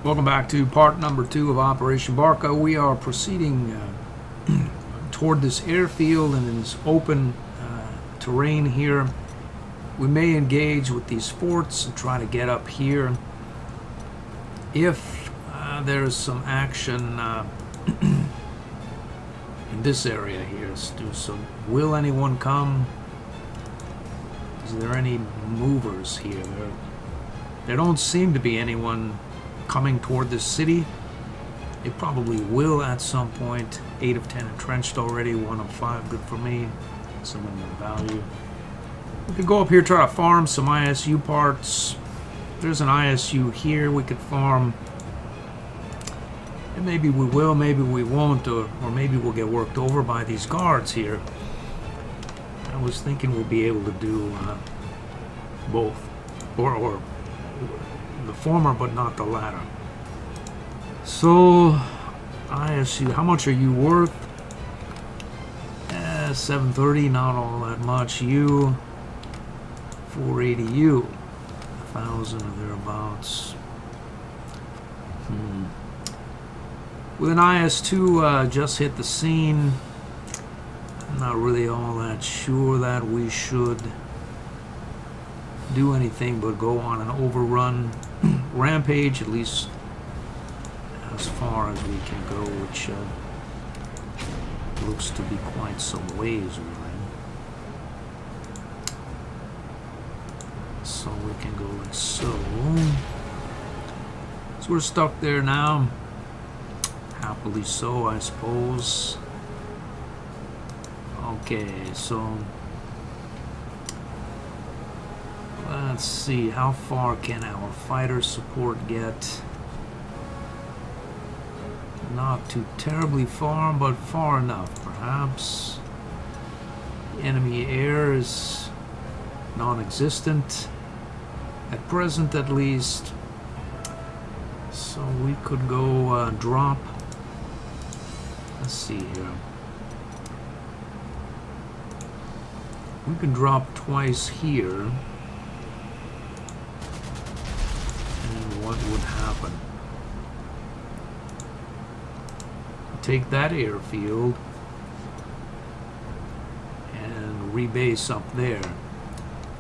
Welcome back to part number 2 of Operation Barca. We are proceeding toward this airfield and in this open terrain here. We may engage with these forts and try to get up here. If there's some action in this area here, so will anyone come? Is there any movers here? There don't seem to be anyone coming toward this city. It probably will at some point. 8 of 10 entrenched already, 1 of 5, good for me. Some of the value. We could go up here, try to farm some ISU parts. There's an ISU here we could farm. And maybe we will, maybe we won't, or maybe we'll get worked over by these guards here. I was thinking we'll be able to do both, or the former but not the latter. So ISU, how much are you worth? 730, not all that much. You 480, you 1,000 or thereabouts. With an IS2 just hit the scene, I'm not really all that sure that we should do anything but go on an overrun rampage, at least as far as we can go, which looks to be quite some ways really. So we can go like so. So we're stuck there now. Happily so, I suppose. Okay, so let's see, how far can our fighter support get? Not too terribly far, but far enough, perhaps. Enemy air is non-existent, at present at least. So we could go drop. Let's see here. We can drop twice here. And what would happen? Take that airfield and rebase up there.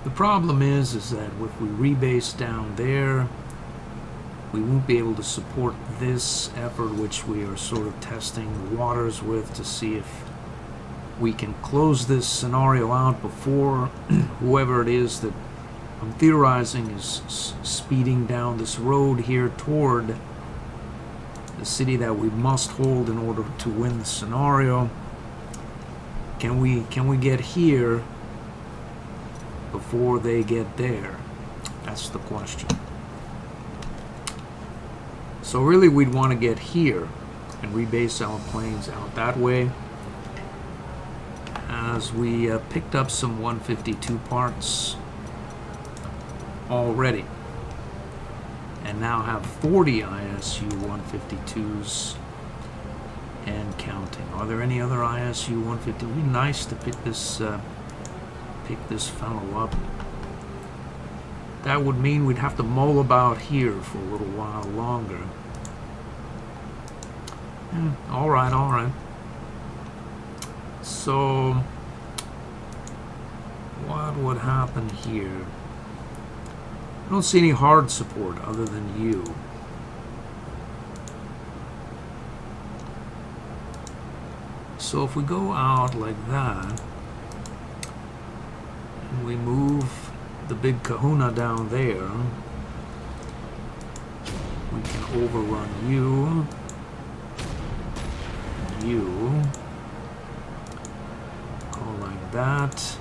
The problem is that if we rebase down there, we won't be able to support this effort, which we are sort of testing the waters with to see if we can close this scenario out before whoever it is that I'm theorizing is speeding down this road here toward the city that we must hold in order to win the scenario. Can we get here before they get there? That's the question. So really we'd want to get here and rebase our planes out that way, as we picked up some 152 parts already and now have 40 ISU 152s and counting. Are there any other ISU 150? It would be nice to pick this fellow up. That would mean we'd have to mull about here for a little while longer. All right. So what would happen here? I don't see any hard support other than you. So if we go out like that and we move the big kahuna down there, we can overrun you, go like that,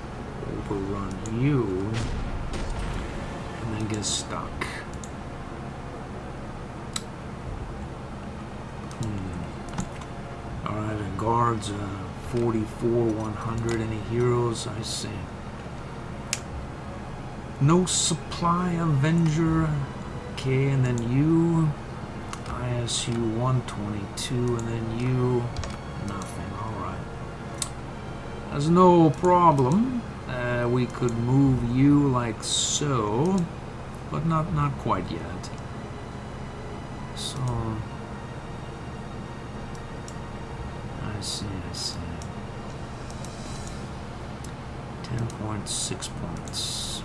overrun you, and then get stuck. Alright, and guards 44, 100, any heroes? I see. No supply Avenger. Okay, and then you, ISU 122, and then you, nothing. Alright. There's no problem. We could move you like so, but not quite yet. So I see. 10.6 points.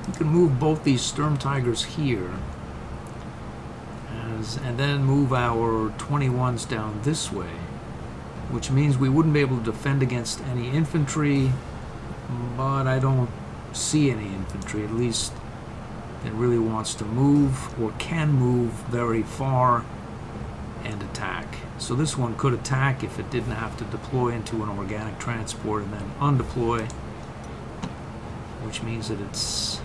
We can move both these Sturm Tigers here, and then move our 21s down this way, which means we wouldn't be able to defend against any infantry, but I don't see any infantry, at least that really wants to move or can move very far and attack. So this one could attack if it didn't have to deploy into an organic transport and then undeploy, which means that it's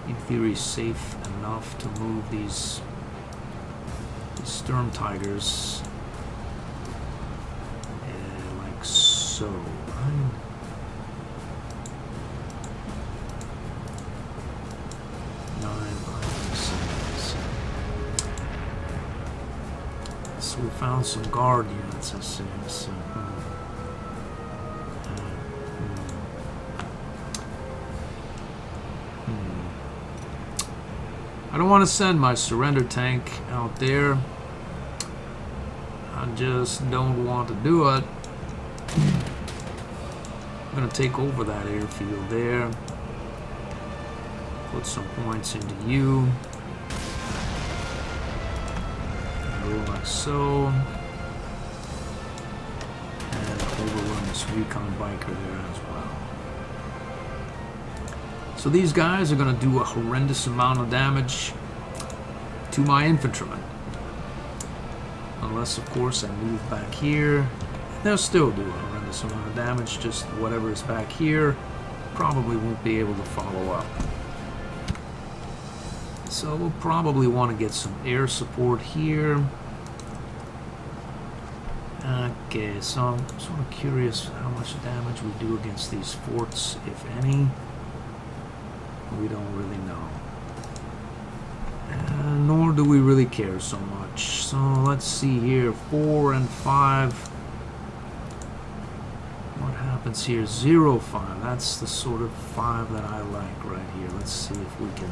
in theory safe enough to move these Sturm Tigers like so. Right? So we found some guard units, I see. So, I don't want to send my surrender tank out there. I just don't want to do it. I'm going to take over that airfield there. Put some points into you. Go like so. And overrun this recon biker there as well. So these guys are going to do a horrendous amount of damage to my infantrymen. Unless, of course, I move back here. They'll still do a horrendous amount of damage, just whatever is back here probably won't be able to follow up. So we'll probably want to get some air support here. Okay, so I'm sort of curious how much damage we do against these forts, if any. We don't really know. Nor do we really care so much. So let's see here, 4 and 5. What happens here? 0, 5. That's the sort of 5 that I like right here. Let's see if we can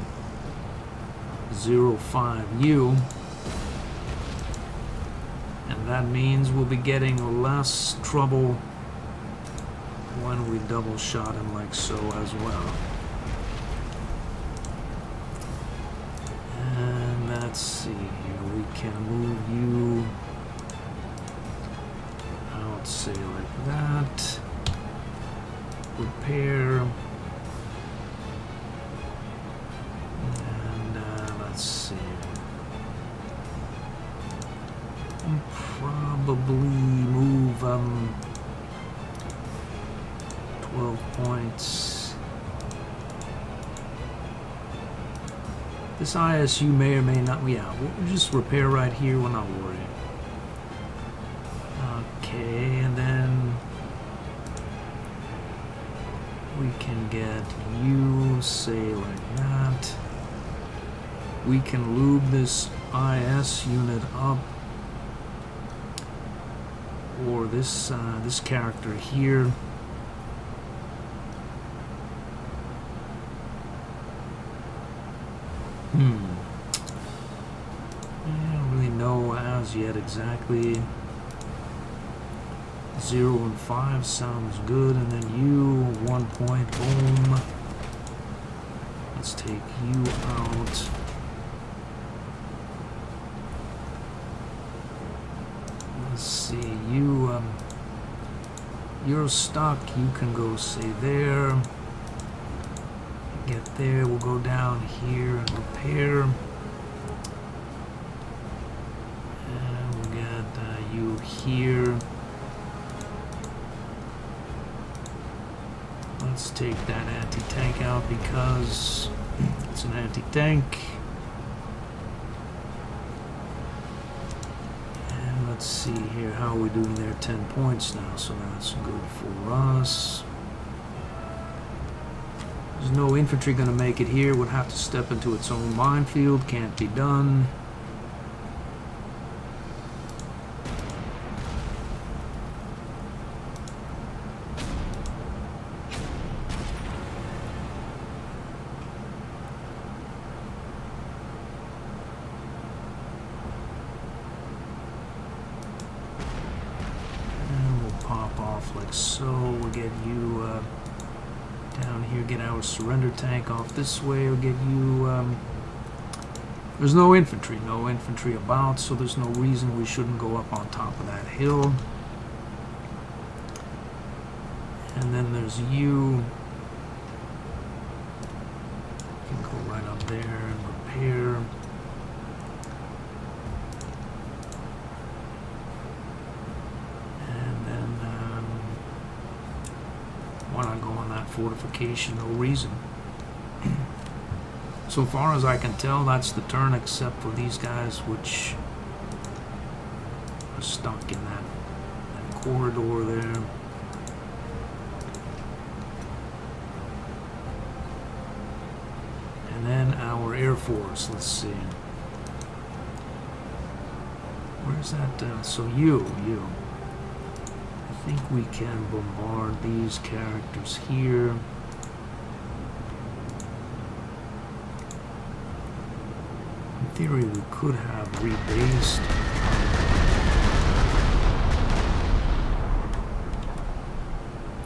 0, 5 you. And that means we'll be getting less trouble when we double shot him like so as well. And let's see here, we can move you out, say like that. Repair. And let's see. Probably move 12 points. This ISU may or may not. Yeah, we'll just repair right here. We're not worried. Okay, and then we can get you, say like that. We can lube this IS unit up. Or this this character here. I don't really know as yet exactly. 0 and 5 sounds good, and then you 1 point, boom. Let's take you out. Let's see, you're stuck. You can go, say, there. Get there. We'll go down here and repair. And we'll get you here. Let's take that anti-tank out because it's an anti-tank. Let's see here, how are we doing there? 10 points now, so that's good for us. There's no infantry going to make it here. Would have to step into its own minefield. Can't be done. like so. We'll get you down here, get our surrender tank off this way. We'll get you... there's no infantry about, so there's no reason we shouldn't go up on top of that hill. And then there's you. You can go right up there and repair. And then, why not go on that fortification? No reason. So far as I can tell, that's the turn, except for these guys, which are stuck in that corridor there. And then our Air Force, let's see. Where's that? So you. I think we can bombard these characters here. In theory, we could have rebased.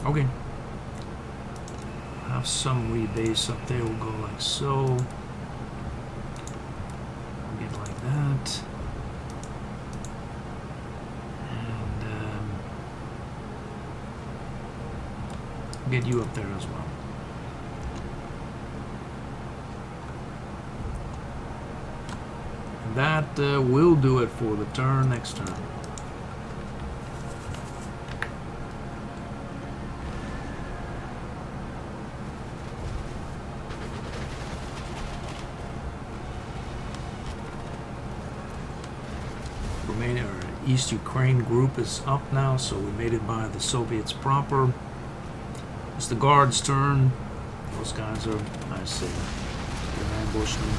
Okay. Have some rebase up there. We'll go like so. We'll get like that. And get you up there as well. And that will do it for the turn. Next turn. East Ukraine group is up now, so we made it by the Soviets proper. It's the Guards' turn. Those guys are, I see, they're ambushing.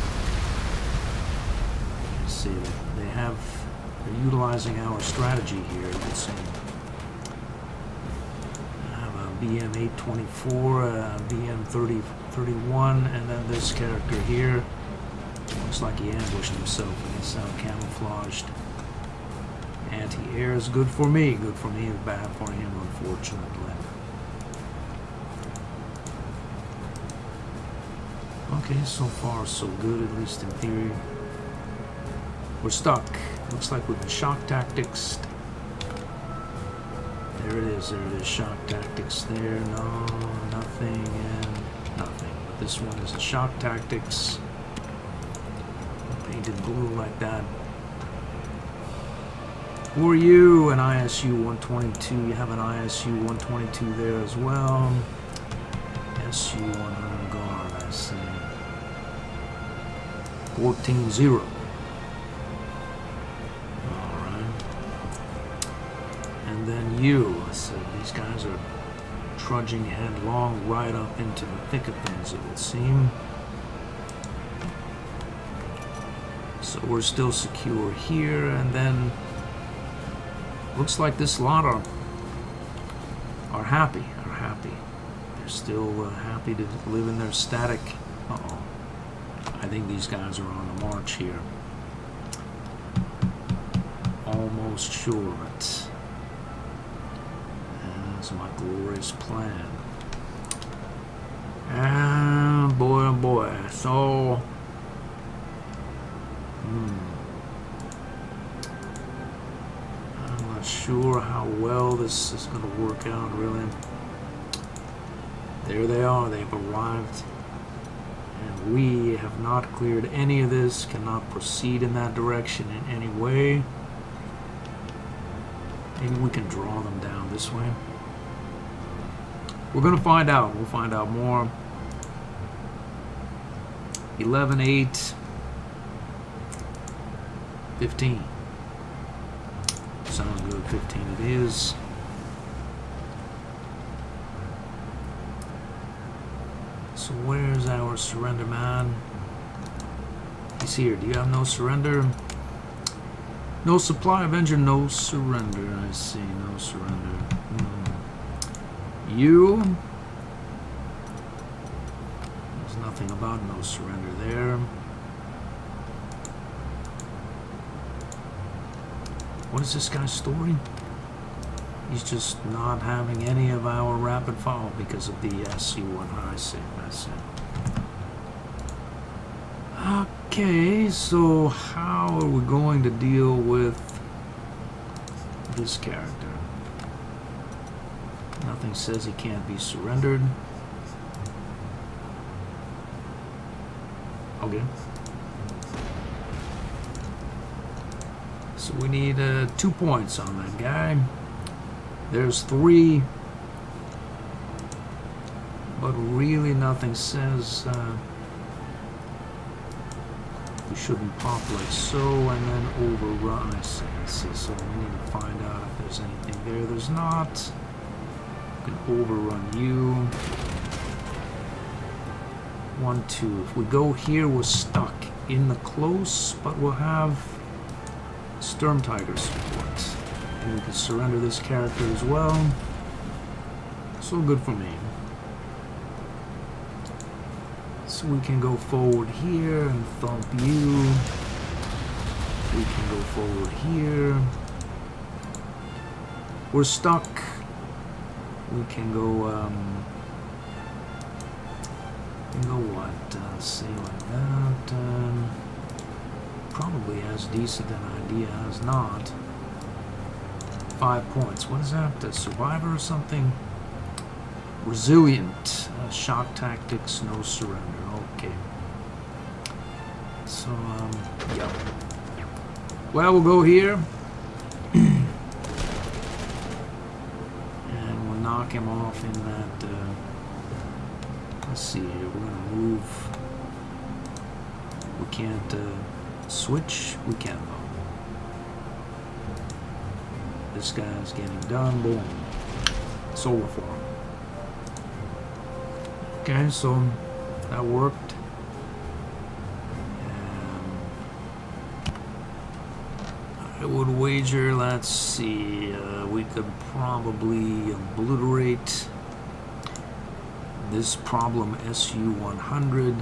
I see that they're utilizing our strategy here, it would seem. I have a BM-824, a BM-3031, and then this character here. Looks like he ambushed himself against our camouflaged. Anti-air is good for me. Good for me is bad for him, unfortunately. Okay, so far so good, at least in theory. We're stuck. Looks like with the shock tactics. There it is, shock tactics there. No, nothing, and nothing. But this one is a shock tactics. Painted blue like that. Who are you? An ISU 122. You have an ISU 122 there as well. SU 100 guard, I see. 14-0. Alright. And then you. So these guys are trudging headlong right up into the thick of things, it would seem. So we're still secure here, and then looks like this lot are happy. They're still happy to live in their static. Uh-oh. I think these guys are on the march here. Almost sure of it. That's my glorious plan. And boy, oh boy. So... I'm not sure how well this is going to work out, really. There they are. They've arrived. And we have not cleared any of this. Cannot proceed in that direction in any way. Maybe we can draw them down this way. We're going to find out. We'll find out more. 11-8. 15. Sounds good. 15 it is. So where's our surrender man? He's here. Do you have no surrender? No supply of engine, no surrender. I see. No surrender. You? There's nothing about no surrender there. What is this guy's story? He's just not having any of our rapid fire because of the SC1 Okay, so how are we going to deal with this character? Nothing says he can't be surrendered. Okay. So we need 2 points on that guy. There's 3. But really nothing says we shouldn't pop like so and then overrun. I see. So we need to find out if there's anything there. There's not. We can overrun you. 1, 2. If we go here, we're stuck in the close, but we'll have Sturm Tiger support. And we can surrender this character as well. So good for me. So we can go forward here and thump you. We can go forward here. We're stuck. We can go, say like that. Probably as decent an idea as not. 5 points. What is that? A survivor or something? Resilient. Shock tactics, no surrender. Okay. So, yeah. Well, we'll go here. And we'll knock him off in that, let's see here. We're going to move. We can't switch. We can, though. This guy's getting done. Boom. It's over for him. Okay, so that worked. I would wager, let's see, we could probably obliterate this problem SU-100.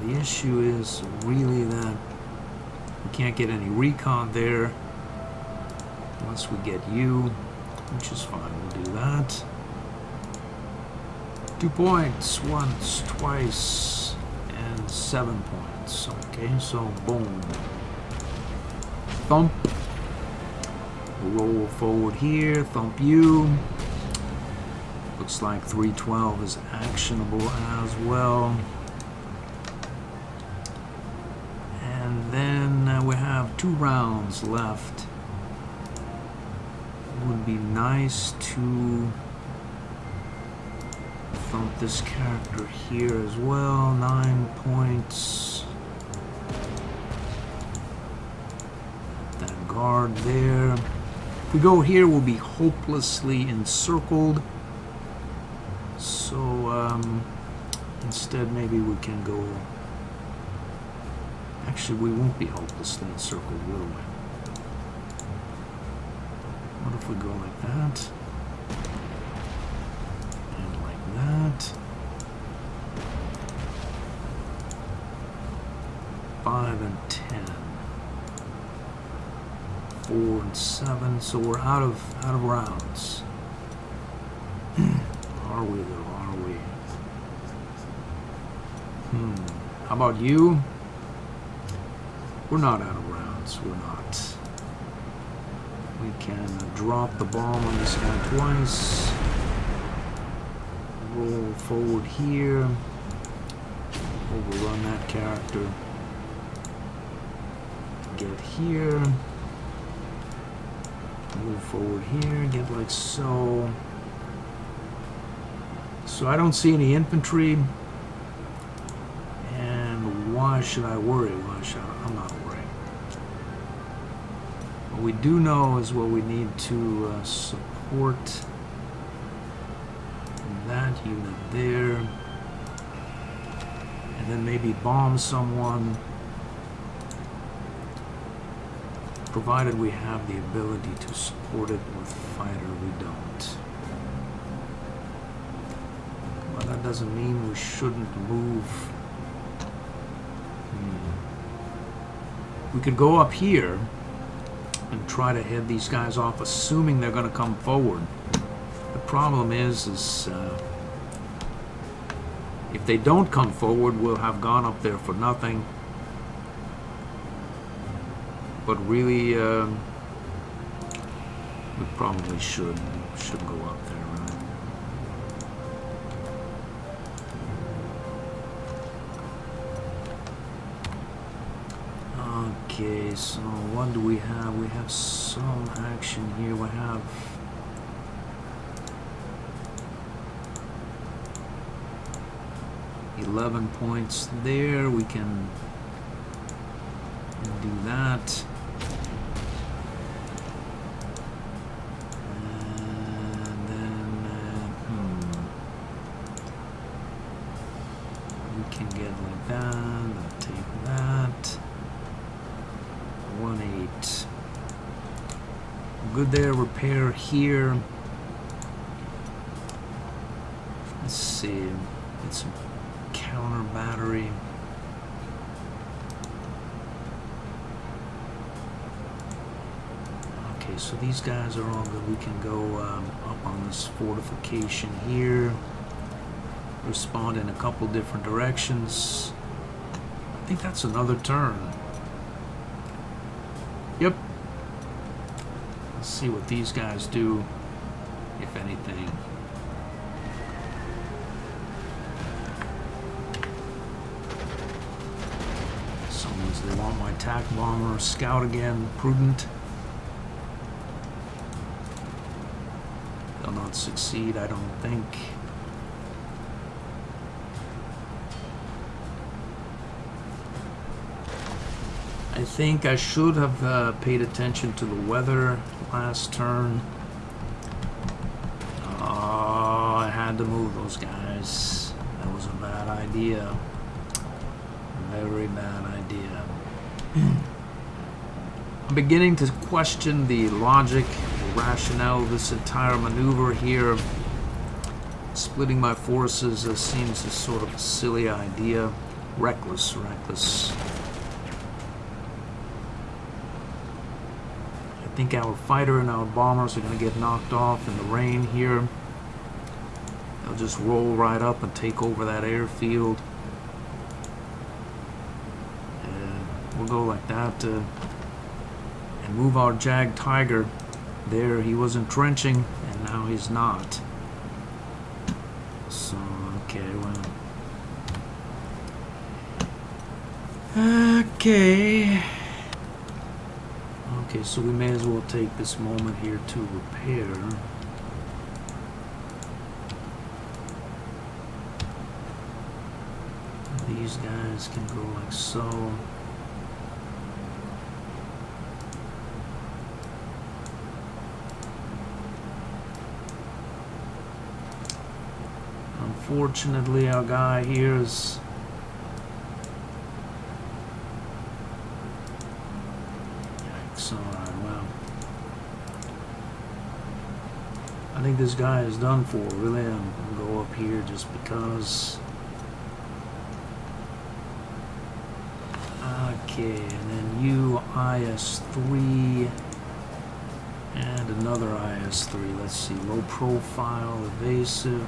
The issue is really that we can't get any recon there unless we get you, which is fine, we'll do that. 2 points, once, twice, and 7 points. Okay, so boom. Thump. Roll forward here, thump you. Looks like 312 is actionable as well. And then we have 2 rounds left. It would be nice to thump this character here as well. 9 points. That guard there. If we go here, we'll be hopelessly encircled. So instead, maybe we can go. Actually, we won't be hopelessly encircled, will we? What if we go like that? That 5 and 10, 4 and 7. So we're out of rounds. Are we though? Are we? How about you? We're not out of rounds. We're not. We can drop the bomb on this guy twice. Roll forward here. Overrun that character. Get here. Move forward here. Get like so. So I don't see any infantry. And why should I worry? I'm not worried. What we do know is what we need to support that unit there, and then maybe bomb someone, provided we have the ability to support it with fighter. We don't. Well, that doesn't mean we shouldn't move. We could go up here and try to head these guys off, assuming they're going to come forward. The problem is if they don't come forward, we'll have gone up there for nothing. But really, we probably should go up there, right? Okay, so what do we have? We have some action here. We have $11 points there. We can do that. And then we can get like that. I'll take that. 1-8. Good there. Repair here. Let's see. Get some counter battery. Okay, so these guys are all good. We can go up on this fortification here. Respond in a couple different directions. I think that's another turn. Yep. Let's see what these guys do, if anything. They want my attack bomber scout again. Prudent. They'll not succeed, I don't think. I think I should have paid attention to the weather last turn. Oh, I had to move those guys. That was a bad idea. Very bad idea. I'm beginning to question the logic, the rationale of this entire maneuver here. Splitting my forces seems a sort of a silly idea. Reckless. I think our fighter and our bombers are going to get knocked off in the rain here. They'll just roll right up and take over that airfield. We'll go like that and move our Jag Tiger. There, he was entrenching, and now he's not. So, okay, well. Okay, so we may as well take this moment here to repair. These guys can go like so. Unfortunately, our guy here is yikes. Alright, well, I think this guy is done for. Really, I'm gonna go up here just because. Okay, and then you IS-3 and another IS-3. Let's see, low profile, evasive.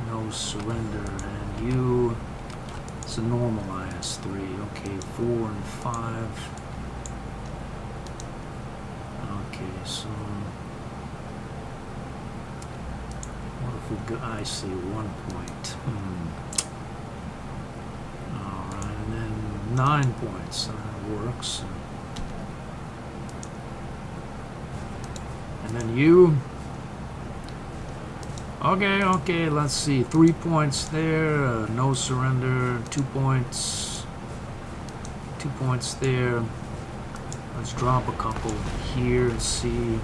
No surrender, and you, it's a normal IS-3. Okay, 4 and 5. Okay, so what if we go? I see 1 point. All right, and then 9 points. That works. And then you. Okay, let's see. 3 points there, no surrender, 2 points. 2 points there. Let's drop a couple here and see.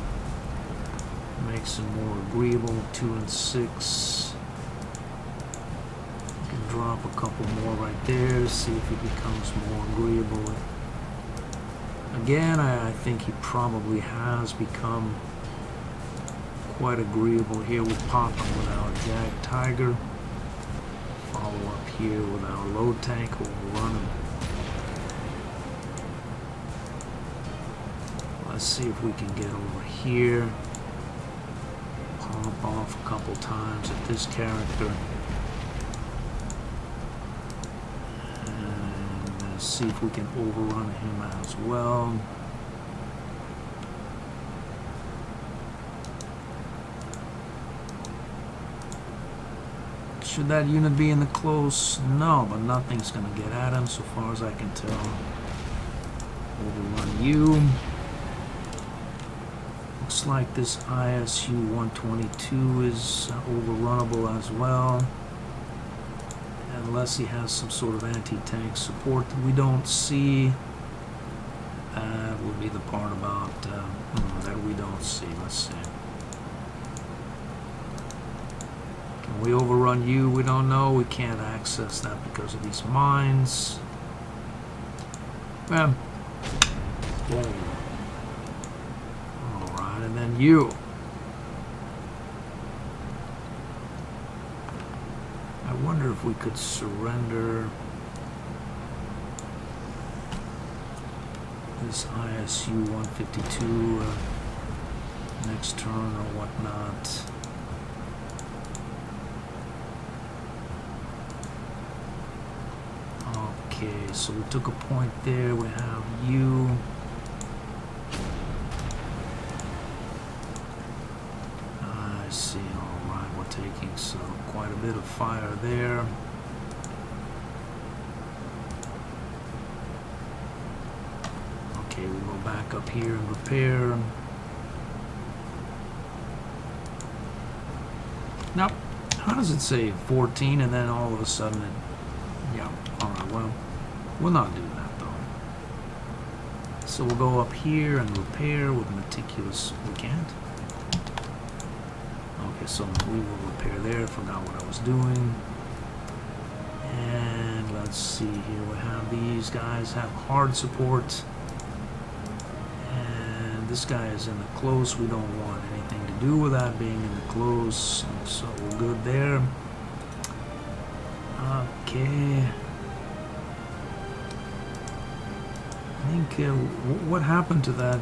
Make some more agreeable. 2 and 6. We can drop a couple more right there, see if he becomes more agreeable. Again, I think he probably has become quite agreeable here. We'll pop him with our Jag Tiger. Follow up here with our low tank. We'll run him. Let's see if we can get over here. Pop off a couple times at this character. And see if we can overrun him as well. Should that unit be in the close? No, but nothing's going to get at him so far as I can tell. Overrun you. Looks like this ISU-122 is overrunnable as well. Unless he has some sort of anti-tank support that we don't see. That would be the part about that we don't see. Let's see. Can we overrun you? We don't know. We can't access that because of these mines. Boom. Alright, and then you. I wonder if we could surrender this ISU-152 next turn or whatnot. Okay, so we took a point there. We have you. I see. Alright, we're taking quite a bit of fire there. Okay, we'll go back up here and repair. Nope. How does it say 14 and then all of a sudden it... Yeah, alright, well, we'll not do that though. So we'll go up here and repair with Meticulous. We can't? Okay, so we will repair there. Forgot what I was doing. And let's see here. We have these guys have hard support. And this guy is in the close. We don't want anything to do with that being in the close. So we're good there. Okay. I think what happened to that?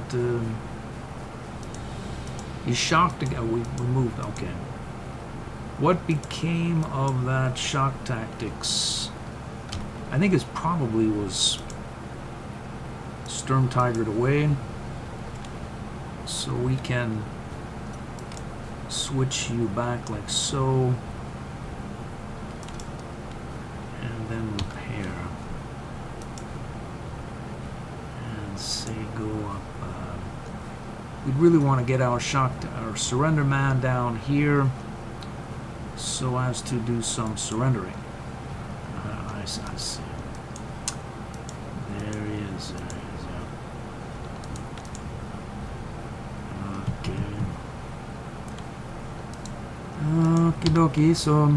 He shocked again. We moved. Okay. What became of that shock tactics? I think it probably was Sturm Tigered away. So we can switch you back like so. And then repair. And say go up. We'd really want to get our surrender man down here so as to do some surrendering. I see. There he is. Okay. Okie dokie, so...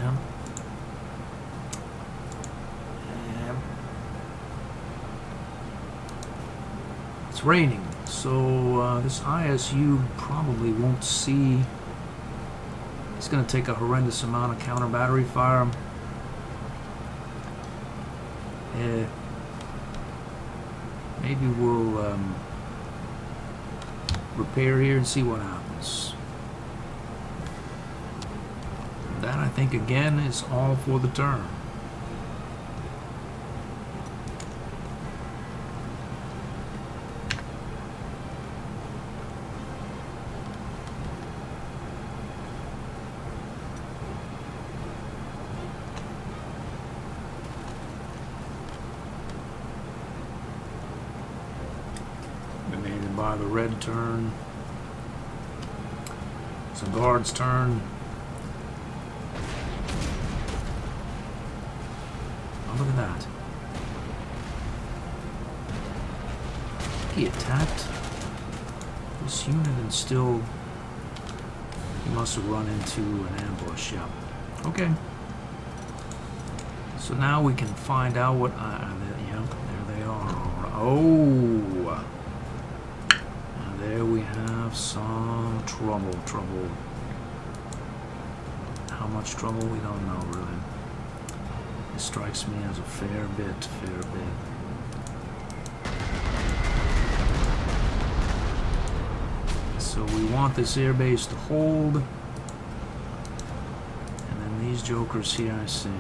Yeah. It's raining, so this ISU probably won't see. It's going to take a horrendous amount of counter battery fire. Maybe we'll repair here and see what happens. That, I think, again, is all for the turn. Remaining by the red turn. It's a guard's turn. Look at that. He attacked this unit and still he must have run into an ambush. Yeah. Okay. So now we can find out what. Yeah, there they are. Oh, and there we have some trouble. How much trouble we don't know really. It strikes me as a fair bit. So we want this airbase to hold. And then these jokers here, I see.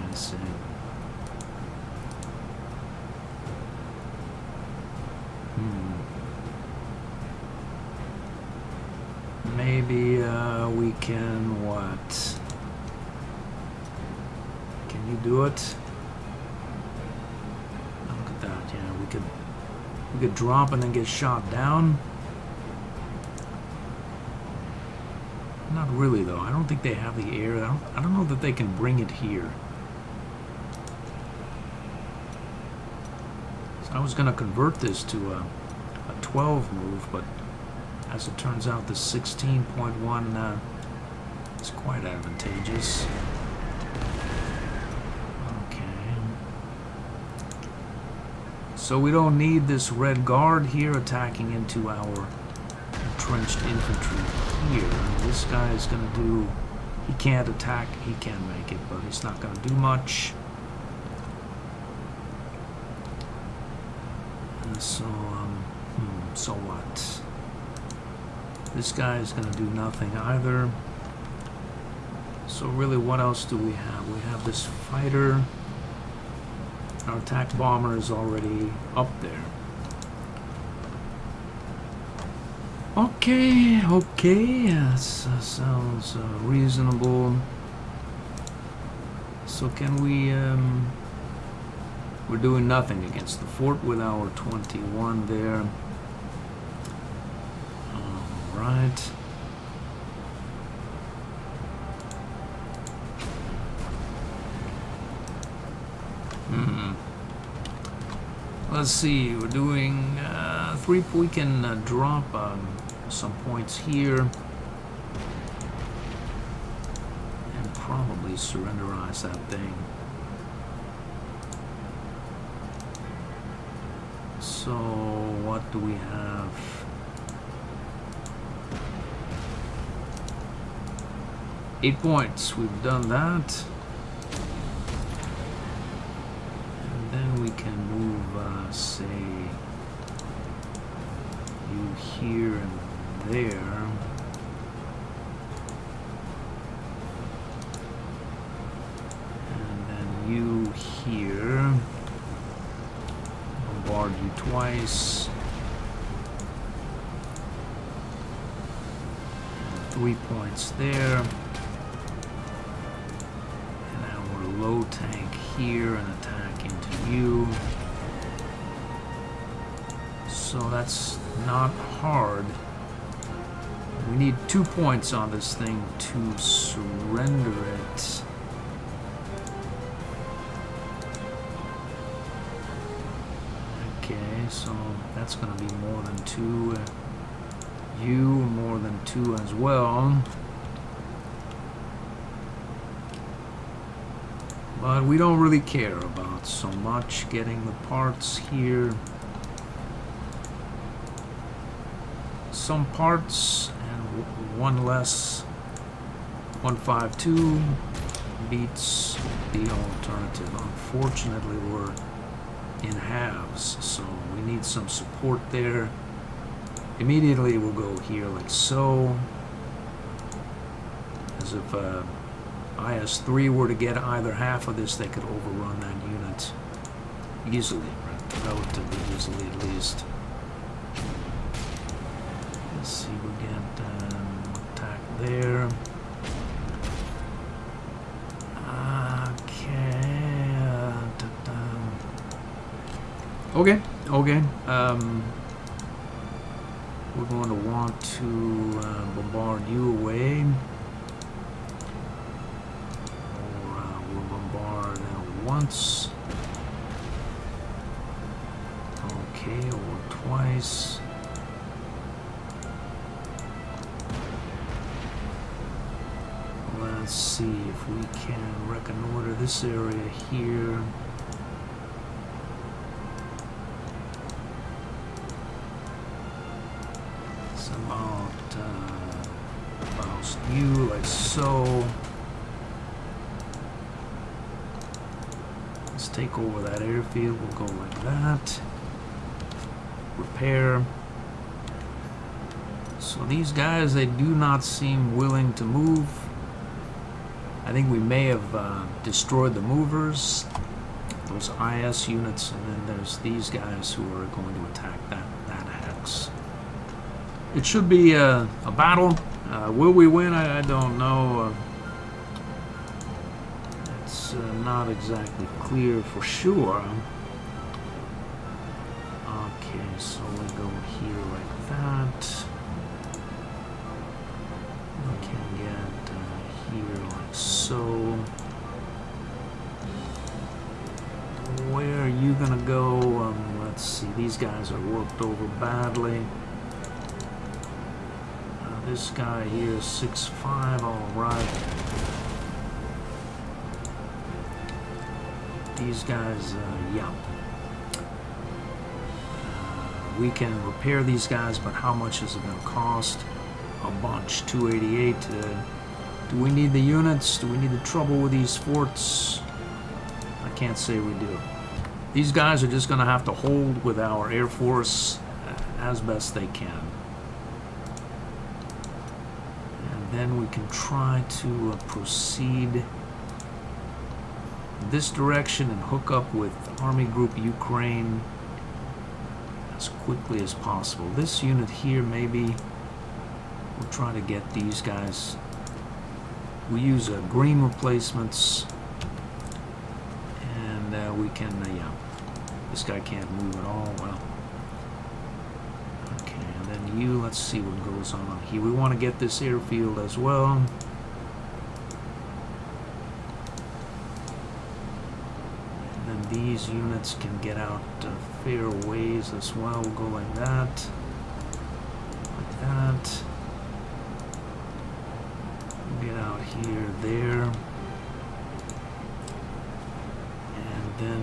Maybe we can what? Can you do it? Look at that. Yeah, we could drop and then get shot down. Not really though. I don't think they have the air. I don't know that they can bring it here. So I was going to convert this to a 12 move, but as it turns out, the 16.1 is quite advantageous. Okay. So we don't need this red guard here attacking into our entrenched infantry here. This guy is going to do... He can't attack. He can make it, but he's not going to do much. And so, so what? This guy is going to do nothing either. So really, what else do we have? We have this fighter. Our attack bomber is already up there. Okay, that sounds reasonable. So can we... we're doing nothing against the fort with our 21 there. Right. Let's see. We're doing we can drop some points here and probably surrenderize that thing. So what do we have? Eight points. We've done that. And then we can move, say, you here and there. And then you here. Bombard you twice. 3 points there. Low tank here and attack into you. So that's not hard. We need 2 points on this thing to surrender it. Okay, so that's going to be more than 2. You more than 2 as well. But we don't really care about so much getting the parts here. Some parts and one less. 152 beats the alternative. Unfortunately, we're in halves, so we need some support there. Immediately we'll go here like so. As if IS-3 were to get either half of this, they could overrun that unit easily, right? Relatively easily at least. Let's see, we get attack there. Okay. Okay. We're going to want to bombard you away. Once, okay, or twice. Let's see if we can reconnoiter this area here. It's about you, like so. take over that airfield. We'll go like that. Repair. So these guys, they do not seem willing to move. I think we may have destroyed the movers, those IS units, and then there's these guys who are going to attack that hex. It should be a battle. Will we win? I don't know. It's not exactly clear for sure. Okay, so we go here like that. We can get here like so. Where are you gonna go? Let's see, these guys are worked over badly. This guy here is 6'5", alright. These guys, yeah. We can repair these guys, but how much is it going to cost? A bunch. 288. Do we need the units? Do we need the trouble with these forts? I can't say we do. These guys are just going to have to hold with our Air Force as best they can. And then we can try to proceed in this direction and hook up with Army Group Ukraine as quickly as possible. This unit here, maybe we'll try to get these guys. We use green replacements, and we can, yeah, this guy can't move at all. Well, okay, and then you, let's see what goes on here. We want to get this airfield as well. And then these units can get out fair ways as well. We'll go like that. Like that. Get out here, there. And then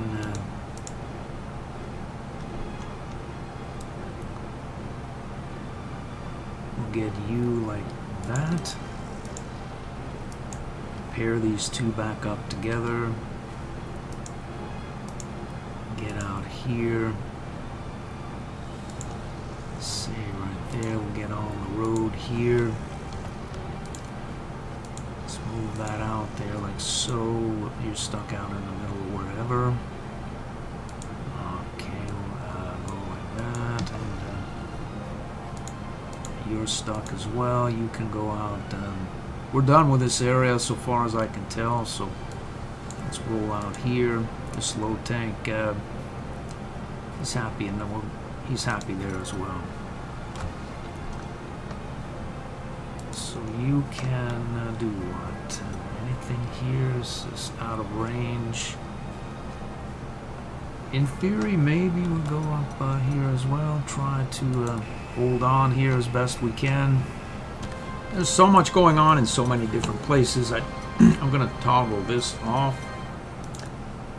we'll get you like that. Pair these two back up together. Get out here. See right there, we'll get on the road here. Let's move that out there like so. You're stuck out in the middle or wherever. Okay, we'll go like that. And you're stuck as well. You can go out. We're done with this area so far as I can tell, so let's roll out here. This low tank, he's happy, and he's happy there as well. So you can do what? Anything here is out of range. In theory, maybe we'll go up here as well. Try to hold on here as best we can. There's so much going on in so many different places. I'm going to toggle this off.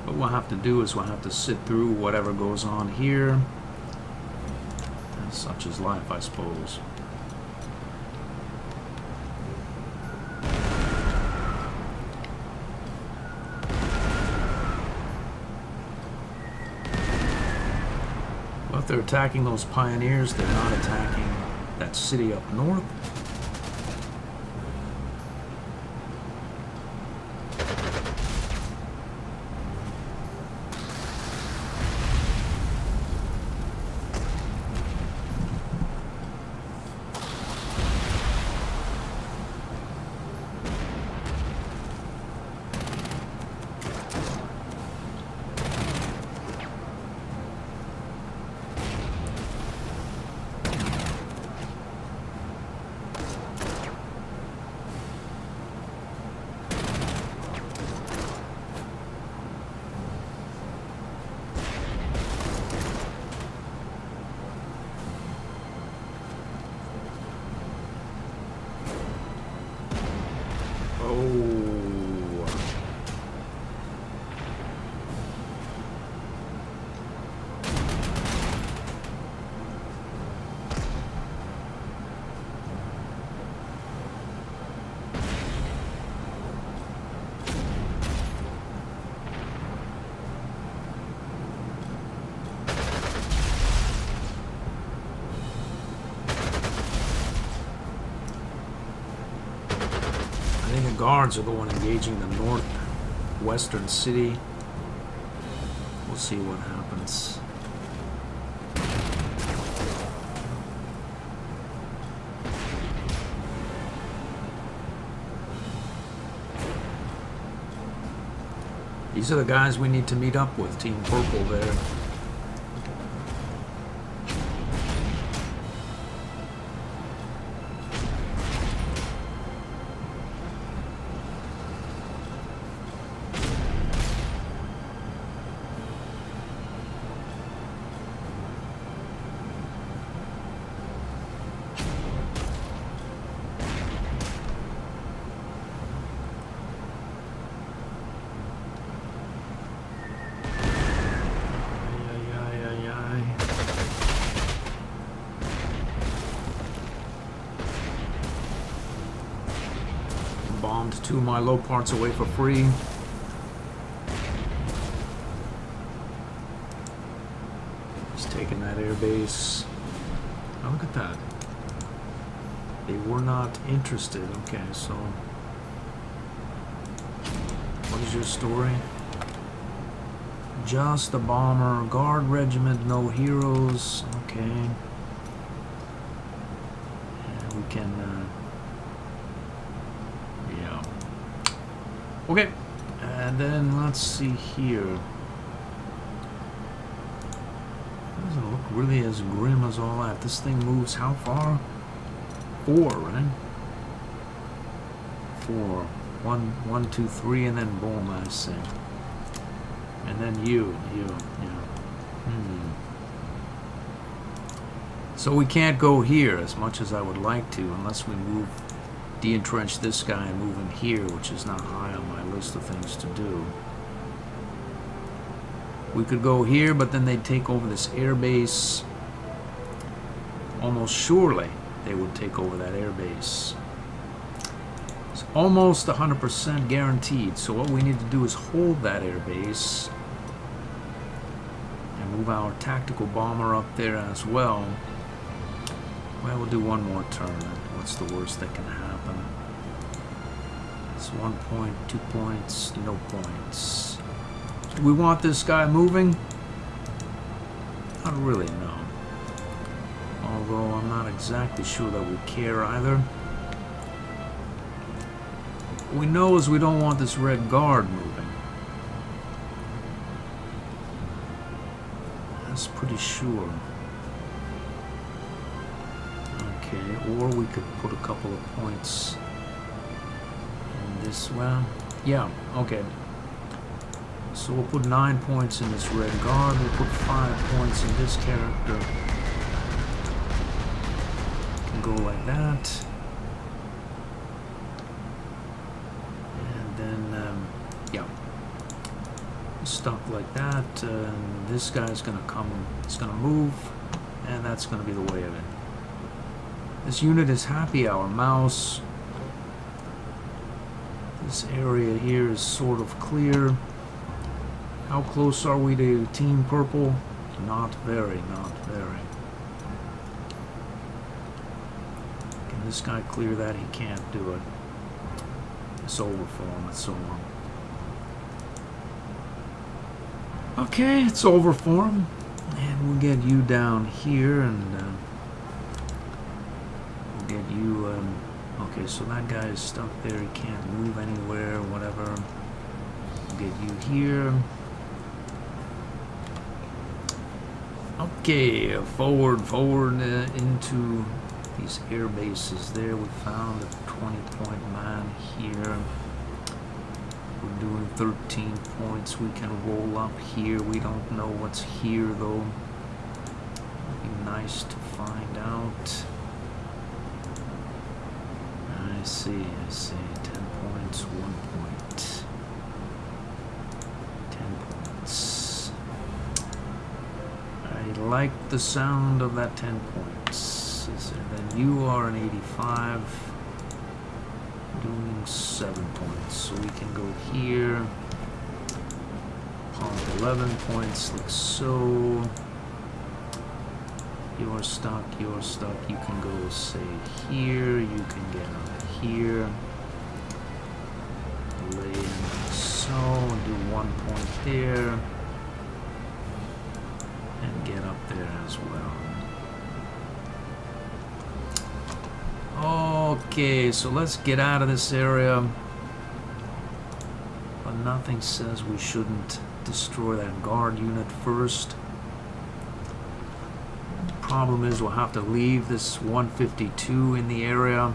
What we'll have to do is we'll have to sit through whatever goes on here. And such is life, I suppose. Well, if they're attacking those pioneers, they're not attacking that city up north. guards are the one engaging the northwestern city. We'll see what happens. These are the guys we need to meet up with, Team Purple there. Bombed two of my low parts away for free. He's taking that air base. Oh, look at that. They were not interested. Okay, so what is your story? Just a bomber, guard regiment, no heroes. Okay. And we can yeah. Okay. And then let's see here. Doesn't look really as grim as all that. This thing moves how far? 4, right? 4. 1, 2, 3, and then boom, I see. And then you, yeah. So we can't go here as much as I would like to unless we move, de-entrench this guy and move him here, which is not high on my list of things to do. We could go here, but then they'd take over this air base. Almost surely they would take over that air base. It's almost 100% guaranteed. So what we need to do is hold that air base and move our tactical bomber up there as well. Well, we'll do one more turn. What's the worst that can happen? It's 1 point, 2 points, no points. Do we want this guy moving? Not really, no. Although I'm not exactly sure that we care either. What we know is we don't want this red guard moving. That's pretty sure. Okay, or we could put a couple of points in this. Well, yeah, okay. So we'll put 9 points in this red guard. We'll put 5 points in this character. Can go like that. And then, yeah. Stuck like that. This guy's gonna come, it's gonna move, and that's gonna be the way of it. This unit is happy hour. Mouse. This area here is sort of clear. How close are we to Team Purple? Not very, not very. Can this guy clear that? He can't do it. It's over for him, it's over. Okay, it's over for him. And we'll get you down here, and we'll get you, okay, so that guy is stuck there. He can't move anywhere, whatever. We'll get you here. Okay, forward into these air bases there. We found a 20-point man here. We're doing 13 points. We can roll up here. We don't know what's here though. It'd be nice to find out. I see. 10 points, 1 point. 10 points. I like the sound of that 10 points. Then you are an 85. Doing 7 points. So we can go here. Pump 11 points like so. You're stuck. You can go, say, here. You can get out here. lay in so, and do 1 point there, and get up there as well. Okay, so let's get out of this area, but nothing says we shouldn't destroy that guard unit first. The problem is we'll have to leave this 152 in the area,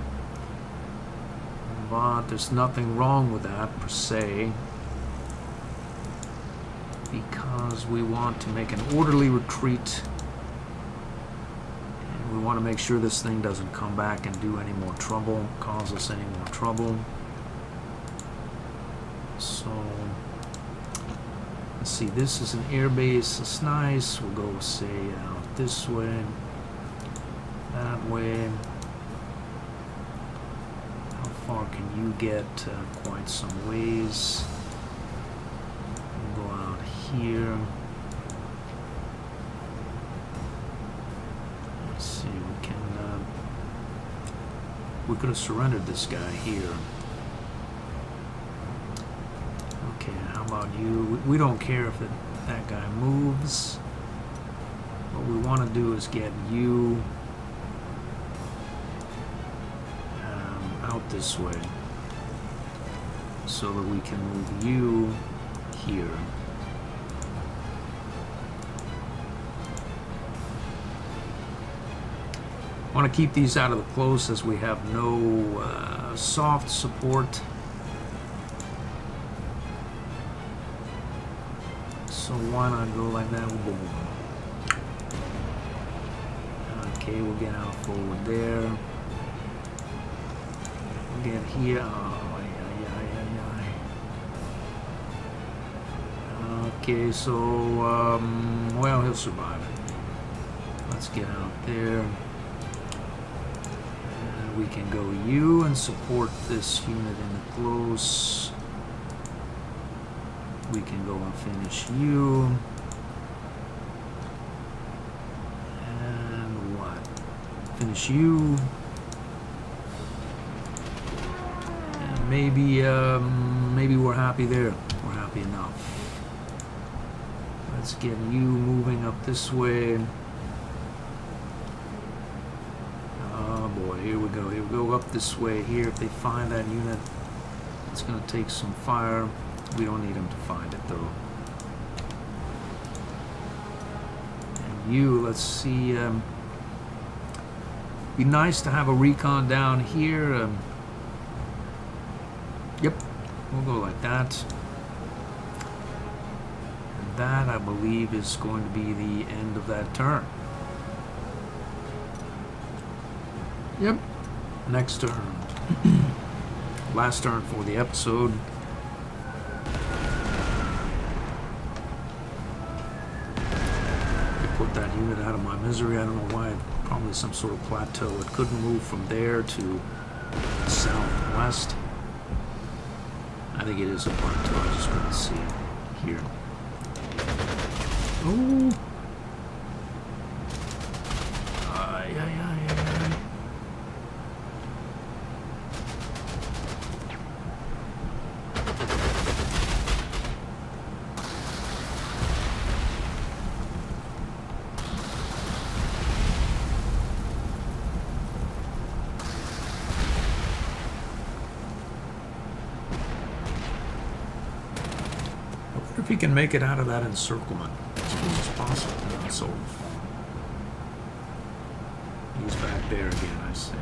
but there's nothing wrong with that per se, because we want to make an orderly retreat, and we want to make sure this thing doesn't come back and do any more trouble, cause us any more trouble. So let's see, this is an air base, it's nice. We'll go, say, out this way, that way. How far can you get? Quite some ways. We'll go out here. Let's see, we could have surrendered this guy here. Okay, how about you? We don't care if that guy moves. What we want to do is get you out this way so that we can move you here. I want to keep these out of the close as we have no soft support. So why not go like that? Boom. Okay, we'll get out forward there. We'll get here. Oh, okay, so well, he'll survive it. Let's get out there. We can go you and support this unit in the close. We can go and finish you. And what? Finish you. And maybe we're happy there. We're happy enough. Let's get you moving up this way. Here we go. Here we go up this way here. If they find that unit, it's going to take some fire. We don't need them to find it though. And you, let's see. Be nice to have a recon down here. Yep, we'll go like that. And that, I believe, is going to be the end of that turn. Yep. Next turn. Last turn for the episode. I put that unit out of my misery. I don't know why. Probably some sort of plateau. It couldn't move from there to southwest. I think it is a plateau. I just couldn't see it here. Oh. If he can make it out of that encirclement, I suppose it's possible. Not so far. He's back there again, I see.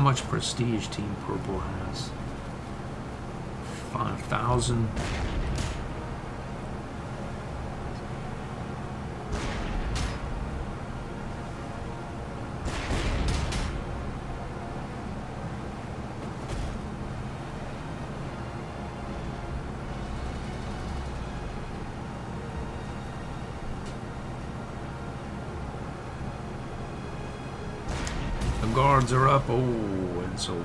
much prestige Team Purple has. 5,000. The guards are up. Oh, and so forth.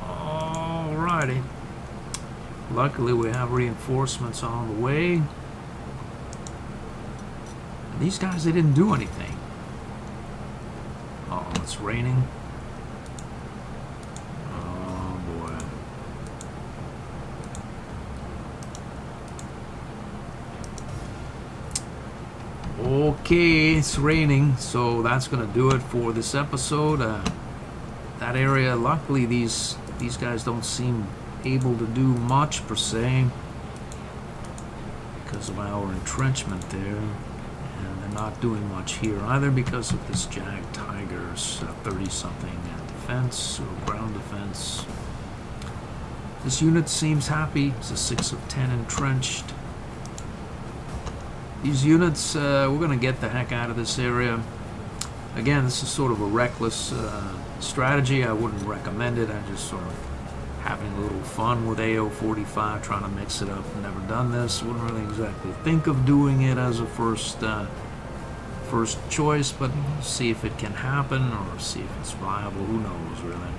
Alrighty. Luckily, we have reinforcements on the way. These guys, they didn't do anything. Oh, it's raining. Oh, boy. Okay, it's raining, so that's going to do it for this episode. That area, luckily, these guys don't seem able to do much per se because of our entrenchment there, and they're not doing much here either because of this Jag Tiger's 30-something defense or ground defense. This unit seems happy. It's a 6 of 10 entrenched. These units, we're going to get the heck out of this area. Again, this is sort of a reckless strategy. I wouldn't recommend it. I just sort of having a little fun with AO45, trying to mix it up. Never done this. Wouldn't really exactly think of doing it as a first choice, but see if it can happen or see if it's viable. Who knows, really.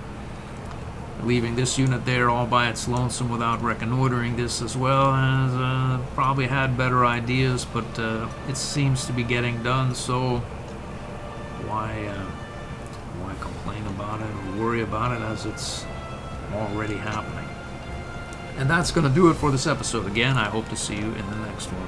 Leaving this unit there all by its lonesome without reconnoitering this as well as probably had better ideas, but it seems to be getting done, so why complain about it or worry about it as it's already happening. And that's going to do it for this episode. Again, I hope to see you in the next one.